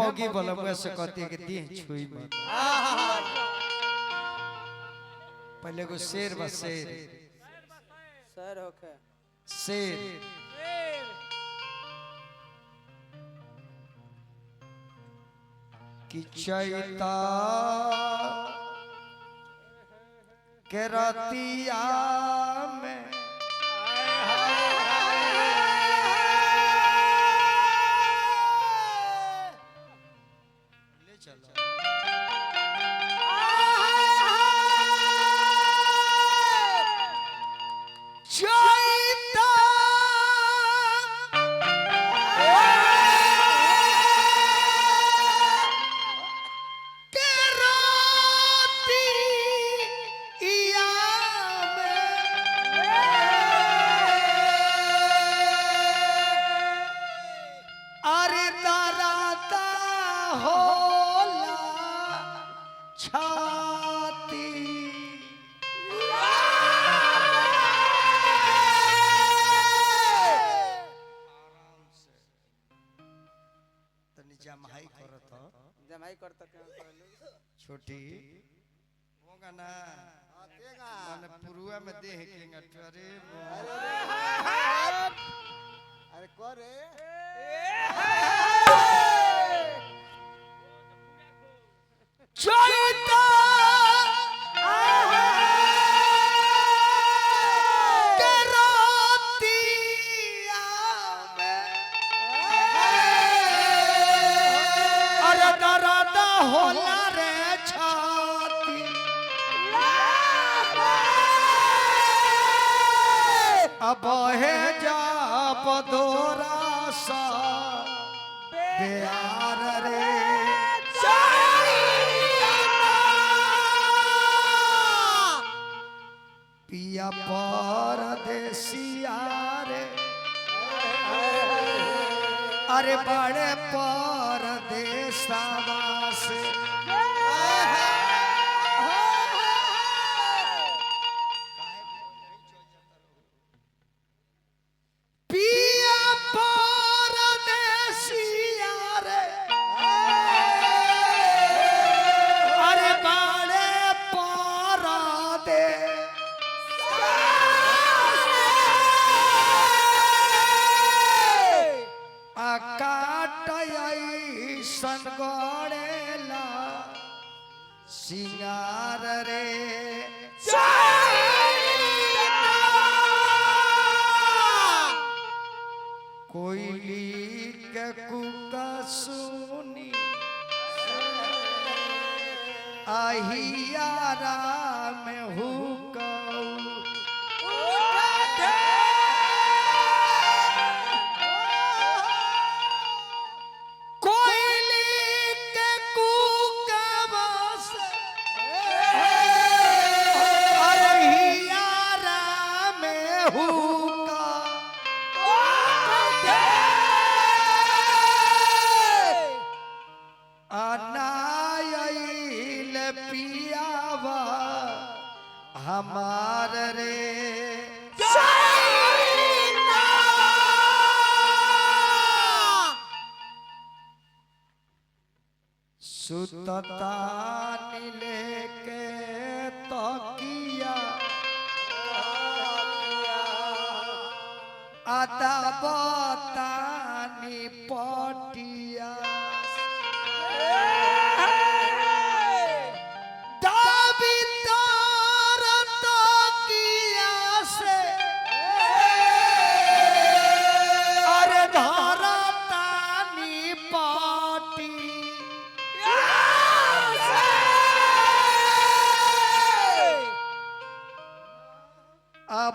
मौगी बोला मुझे से कहती है कि दी छुई मत। पहले को शेर बस शेर सर होके शेर कि चैता के रतिया में ले चलो जमाई करता क्या छोटी होगा ना मैंने पुरुआ में देह केंगा अरे अरे करे चैता होला रे छाती अब है जा बदोरा सा प्यार रे पिया परदेसिया रे अरे बड़े परदेसवा से पिया परदेसिया रे अरे बड़े सन गड़ेला सिंगार रे कोयली के कुका सुनी आहियारा में हुकऊ पियावा हमार रे सुतता नीले के तकिया आता बतानी पटिया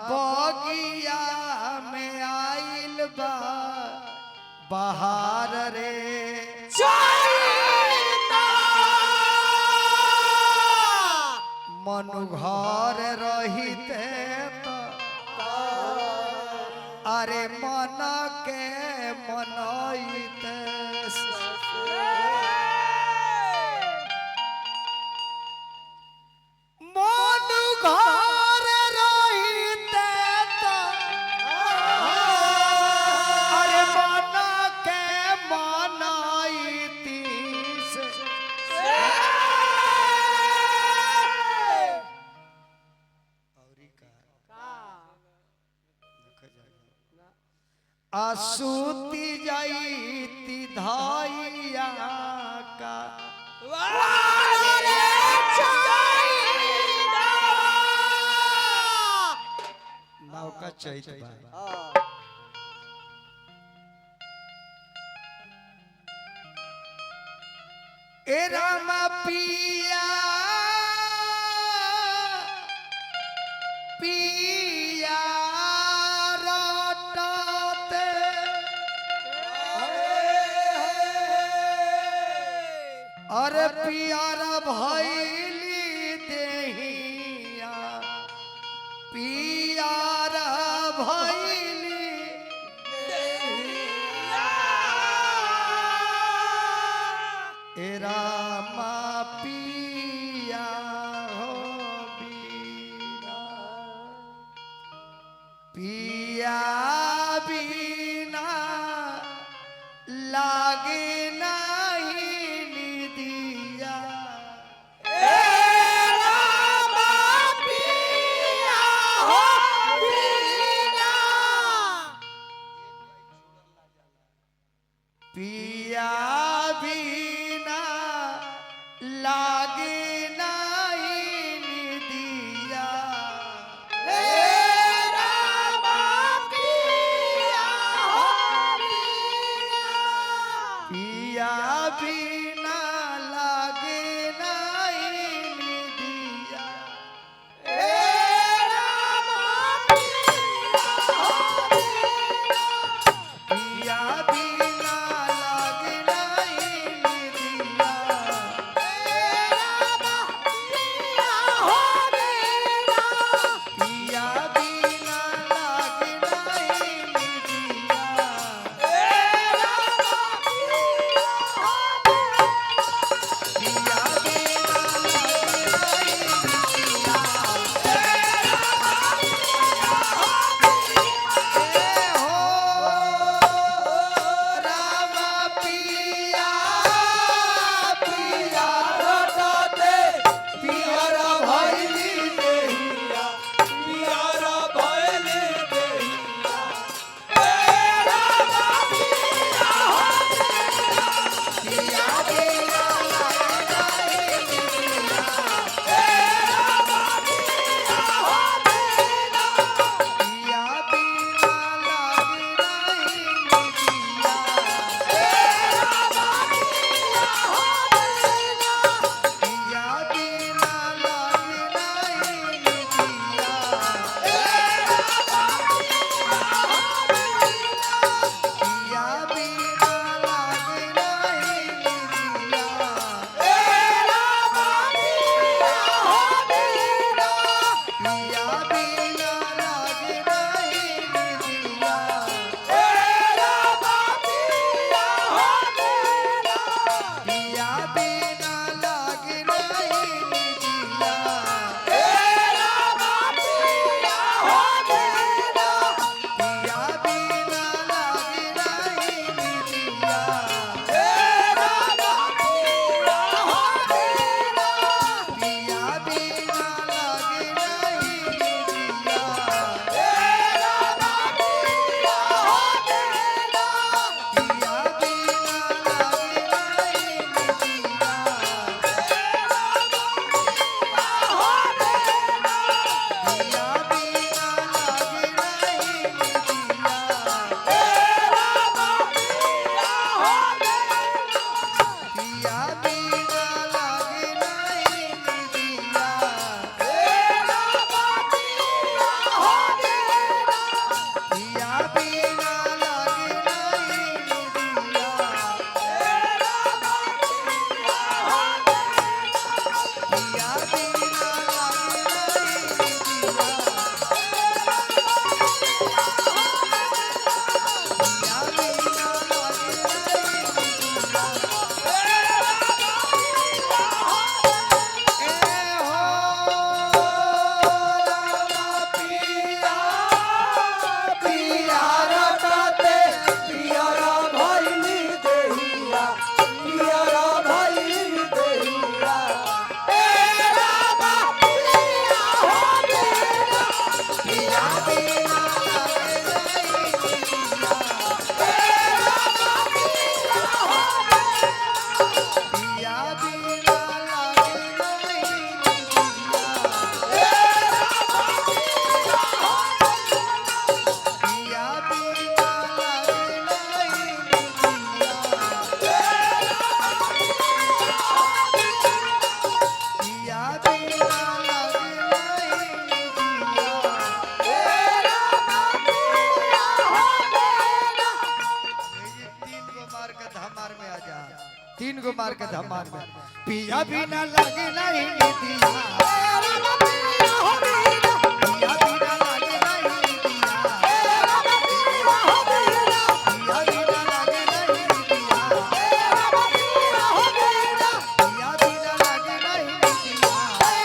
बगिया में आइल बा बहार रे मनु घर रहिते अरे मन के मनइते मनु घर अरे मन के मनइती आसूती जाईती धाइया का नौका चैत बा ए रामा पिया पिया रटते अरे पियारा भैली देहिया पियारा भैली ए रामा पिया हो बीना पिया बीना लागे नहीं निदिया गो मार के धमार में पिया बिना लगे नहीं दिया पिया बिना लगे नहीं दिया पिया बिना लगे नहीं दिया पिया बिना लगे नहीं दिया पिया बिना लगे नहीं दिया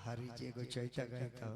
हरी जी को चैता गए था